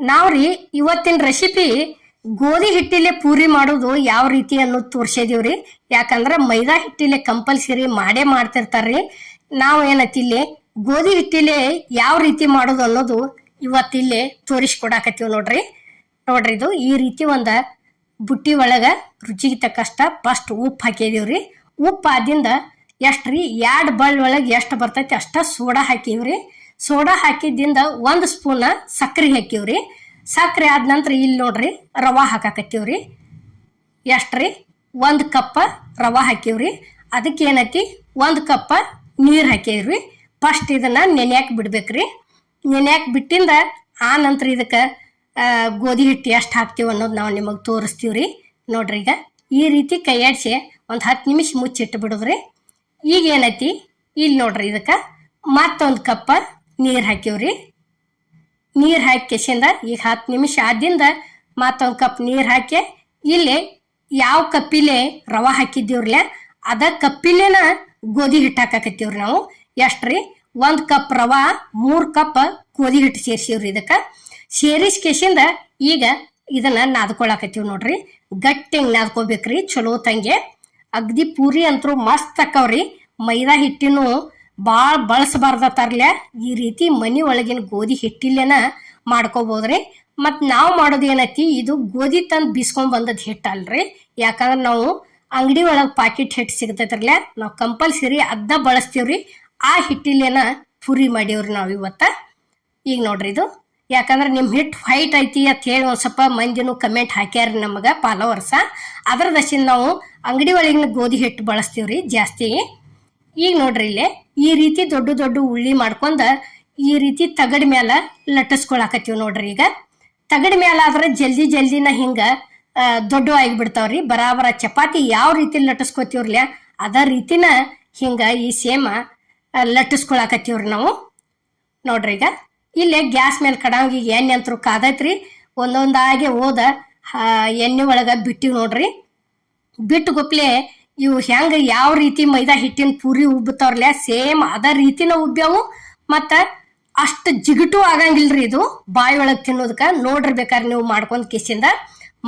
ನಾವ್ರಿ ಇವತ್ತಿನ ರೆಸಿಪಿ ಗೋಧಿ ಹಿಟ್ಟಿಲೆ ಪೂರಿ ಮಾಡೋದು ಯಾವ ರೀತಿ ಅನ್ನೋದು ತೋರ್ಸಿದೀವ್ರಿ. ಯಾಕಂದ್ರ ಮೈದಾ ಹಿಟ್ಟಿಲೆ ಕಂಪಲ್ಸರಿ ಮಾಡೇ ಮಾಡ್ತಿರ್ತಾರ್ರಿ. ನಾವು ಏನೈತಿ ಇಲ್ಲಿ ಗೋಧಿ ಹಿಟ್ಟಿಲೆ ಯಾವ ರೀತಿ ಮಾಡೋದು ಅನ್ನೋದು ಇವತ್ತಿಲ್ಲಿ ತೋರಿಸ್ಕೊಡಾಕತ್ತೀವಿ ನೋಡ್ರಿ. ಇದು ಈ ರೀತಿ ಒಂದ ಬುಟ್ಟಿ ಒಳಗ ರುಚಿಗೆ ತಕ್ಕಷ್ಟ ಫಸ್ಟ್ ಉಪ್ಪು ಹಾಕಿದೀವ್ರಿ. ಉಪ್ಪು ಆದಿಂದ ಎಷ್ಟ್ರಿ 2 ಬಳ್ಳ ಒಳಗೆ ಎಷ್ಟು ಬರ್ತೈತಿ ಅಷ್ಟ ಸೋಡಾ ಹಾಕಿವ್ರಿ. ಸೋಡಾ ಹಾಕಿದ್ದಿಂದ 1 ಸ್ಪೂನ್ ಸಕ್ಕರೆ ಹಾಕಿವ್ರಿ. ಸಕ್ಕರೆ ಆದ ನಂತರ ಇಲ್ಲಿ ನೋಡ್ರಿ ರವಾ ಹಾಕಾಕತ್ತೀವ್ರಿ. ಎಷ್ಟ್ರಿ 1 ಕಪ್ ರವಾ ಹಾಕಿವ್ರಿ. ಅದಕ್ಕೆ ಏನೈತಿ 1 ಕಪ್ ನೀರು ಹಾಕಿವ್ರಿ. ಫಸ್ಟ್ ಇದನ್ನ ನೆನೆಯಾಕ ಬಿಡ್ಬೇಕ್ರಿ. ನೆನೆಯಾಕ ಬಿಟ್ಟಿಂದ ಆ ನಂತರ ಇದಕ್ಕೆ ಗೋಧಿ ಹಿಟ್ಟು ಎಷ್ಟು ಹಾಕ್ತೀವಿ ಅನ್ನೋದು ನಾವು ನಿಮಗೆ ತೋರಿಸ್ತೀವ್ರಿ. ನೋಡ್ರಿ ಈಗ ಈ ರೀತಿ ಕೈಯಾಡಿಸಿ ಒಂದು 10 ನಿಮಿಷ ಮುಚ್ಚಿಟ್ಟು ಬಿಡುದ್ರಿ. ಈಗ ಏನೈತಿ ಇಲ್ಲಿ ನೋಡ್ರಿ ಇದಕ್ಕೆ ಮತ್ತೊಂದು ಕಪ್ ನೀರು ಹಾಕಿವ್ರಿ. ನೀರು ಹಾಕಿ ಕೆಸಿಂದ ಈಗ 10 ನಿಮಿಷ ಆದಿಂದ ಮತ್ತೊಂದು ಕಪ್ ನೀರು ಹಾಕಿ ಇಲ್ಲಿ ಯಾವ ಕಪ್ಪಿಲೆ ರವಾ ಹಾಕಿದ್ದೀವ್ರಲ್ಲ ಅದ ಕಪ್ಪಿಲೇನ ಗೋಧಿ ಹಿಟ್ಟು ಹಾಕಾಕತ್ತೀವ್ರಿ. ನಾವು ಎಷ್ಟ್ರಿ 1 ಕಪ್ ರವಾ 3 ಕಪ್ ಗೋಧಿ ಹಿಟ್ಟು ಸೇರಿಸಿವ್ರಿ. ಇದಕ್ಕೆ ಸೇರಿಸಿ ಕೆಸಿಂದ ಈಗ ಇದನ್ನ ನಾದ್ಕೊಳಕತ್ತೀವಿ ನೋಡ್ರಿ. ಗಟ್ಟಿಂಗ್ ನಾದ್ಕೋಬೇಕ್ರಿ ಚಲೋ ತಂಗೆ. ಅಗ್ದಿ ಪೂರಿ ಅಂತರೂ ಮಸ್ತ್ ಅಕ್ಕವ್ರಿ. ಮೈದಾ ಹಿಟ್ಟಿನೂ ಭಾಳ ಬಳಸಬಾರ್ದತ್ತಾರ್ಲೆ. ಈ ರೀತಿ ಮನಿ ಒಳಗಿನ ಗೋಧಿ ಹಿಟ್ಟಿಲ್ಲೇನ ಮಾಡ್ಕೋಬೋದ್ರಿ. ಮತ್ತು ನಾವು ಮಾಡೋದು ಏನೈತಿ ಇದು ಗೋಧಿ ತಂದು ಬೀಸ್ಕೊಂಡ್ ಬಂದದ್ದು ಹಿಟ್ಟು ಅಲ್ರಿ. ಯಾಕಂದ್ರೆ ನಾವು ಅಂಗಡಿ ಒಳಗೆ ಪಾಕೆಟ್ ಹಿಟ್ಟು ಸಿಗ್ತೈತ್ರಲ್ಲ, ನಾವು ಕಂಪಲ್ಸರಿ ಅದನ್ನ ಬಳಸ್ತೀವ್ರಿ. ಆ ಹಿಟ್ಟಿಲ್ಲೇನ ಪೂರಿ ಮಾಡೀವ್ರಿ ನಾವು ಇವತ್ತ. ಈಗ ನೋಡ್ರಿ ಇದು ಯಾಕಂದ್ರೆ ನಿಮ್ಮ ಹಿಟ್ಟು ವೈಟ್ ಐತಿ ಅಂತ ಹೇಳಿ ಒಂದು ಸ್ವಲ್ಪ ಮಂದಿನೂ ಕಮೆಂಟ್ ಹಾಕ್ಯಾರ ನಮಗೆ ಫಾಲೋವರ್ಸ. ಅದರ ದಶಿಂದ ನಾವು ಅಂಗಡಿ ಒಳಗಿನ ಗೋಧಿ ಹಿಟ್ಟು ಬಳಸ್ತೀವ್ರಿ ಜಾಸ್ತಿ. ಈಗ ನೋಡ್ರಿ ಇಲ್ಲೇ ಈ ರೀತಿ ದೊಡ್ಡ ದೊಡ್ಡ ಉಳ್ಳಿ ಮಾಡ್ಕೊಂಡ ಈ ರೀತಿ ತಗಡ್ ಮ್ಯಾಲ ಲಟ್ಟಿಸ್ಕೊಳಕತ್ತೀವಿ ನೋಡ್ರಿ. ಈಗ ತಗಡ್ ಮ್ಯಾಲ ಆದ್ರೆ ಜಲ್ದಿನ ಹಿಂಗ ದೊಡ್ಡ ಆಗಿಬಿಡ್ತಾವ್ರಿ. ಬರಾಬರ ಚಪಾತಿ ಯಾವ ರೀತಿ ಲಟ್ಟಿಸ್ಕೊತೀವ್ರಲ್ಲ ಅದ ರೀತಿನ ಹಿಂಗ ಈ ಸೇಮ ಲಟ್ಟಿಸ್ಕೊಳಕತ್ತೀವ್ರಿ ನಾವು. ನೋಡ್ರಿ ಈಗ ಇಲ್ಲೇ ಗ್ಯಾಸ್ ಮೇಲೆ ಕಡಾವಿಗೆ ಎಣ್ಣೆ ಅಂತರೂ ಕಾದೈತ್ರಿ. ಒಂದೊಂದಾಗೆ ಹೋದ ಎಣ್ಣೆ ಒಳಗೆ ಬಿಟ್ಟಿವಿ ನೋಡ್ರಿ. ಬಿಟ್ಟು ಗೊಪ್ಲೆ ಇವು ಹೆಂಗ ಯಾವ ರೀತಿ ಮೈದಾ ಹಿಟ್ಟಿನ ಪೂರಿ ಉಬ್ಬತಾವ್ರಲ್ಲ ಸೇಮ್ ಅದ ರೀತಿನ ಉಬ್ಬ್ಯಾವು. ಮತ್ತು ಅಷ್ಟು ಜಿಗಟು ಆಗಂಗಿಲ್ರಿ ಇದು ಬಾಯಿ ಒಳಗೆ ತಿನ್ನೋದಕ್ಕೆ. ನೋಡ್ರಿ ಬೇಕಾದ್ರೆ ನೀವು ಮಾಡ್ಕೊಂಡ್ ಕಿಸಿಂದ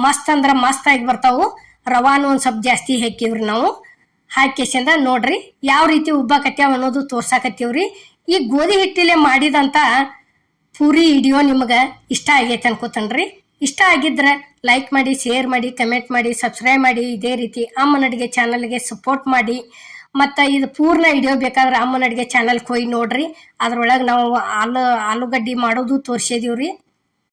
ಮಸ್ತ್ ಅಂದ್ರೆ ಮಸ್ತ್ ಆಗಿ ಬರ್ತಾವು. ರವಾನು ಒಂದು ಸ್ವಲ್ಪ ಜಾಸ್ತಿ ಹಾಕಿವ್ರಿ ನಾವು. ಹಾಕಿಸಿಂದ ನೋಡ್ರಿ ಯಾವ ರೀತಿ ಉಬ್ಬಾಕತ್ಯಾವ ಅನ್ನೋದು ತೋರ್ಸಾಕತ್ತೀವ್ರಿ. ಈ ಗೋಧಿ ಹಿಟ್ಟಿಲೆ ಮಾಡಿದಂತ ಪೂರಿ ವಿಡಿಯೋ ನಿಮಗೆ ಇಷ್ಟ ಆಗೈತೆ ಅನ್ಕೋತನ್ರಿ. ಇಷ್ಟ ಆಗಿದ್ರೆ ಲೈಕ್ ಮಾಡಿ, ಶೇರ್ ಮಾಡಿ, ಕಮೆಂಟ್ ಮಾಡಿ, ಸಬ್ಸ್ಕ್ರೈಬ್ ಮಾಡಿ. ಇದೇ ರೀತಿ ಅಮ್ಮನ ಅಡುಗೆ ಚಾನಲ್ಗೆ ಸಪೋರ್ಟ್ ಮಾಡಿ. ಮತ್ತು ಇದು ಪೂರ್ಣ ವಿಡಿಯೋ ಬೇಕಾದ್ರೆ ಅಮ್ಮನ ಅಡುಗೆ ಚಾನಲ್ಗೆ ಹೋಗಿ ನೋಡ್ರಿ. ಅದ್ರೊಳಗೆ ನಾವು ಆಲೂಗಡ್ಡಿ ಮಾಡೋದು ತೋರಿಸಿದೀವ್ರಿ.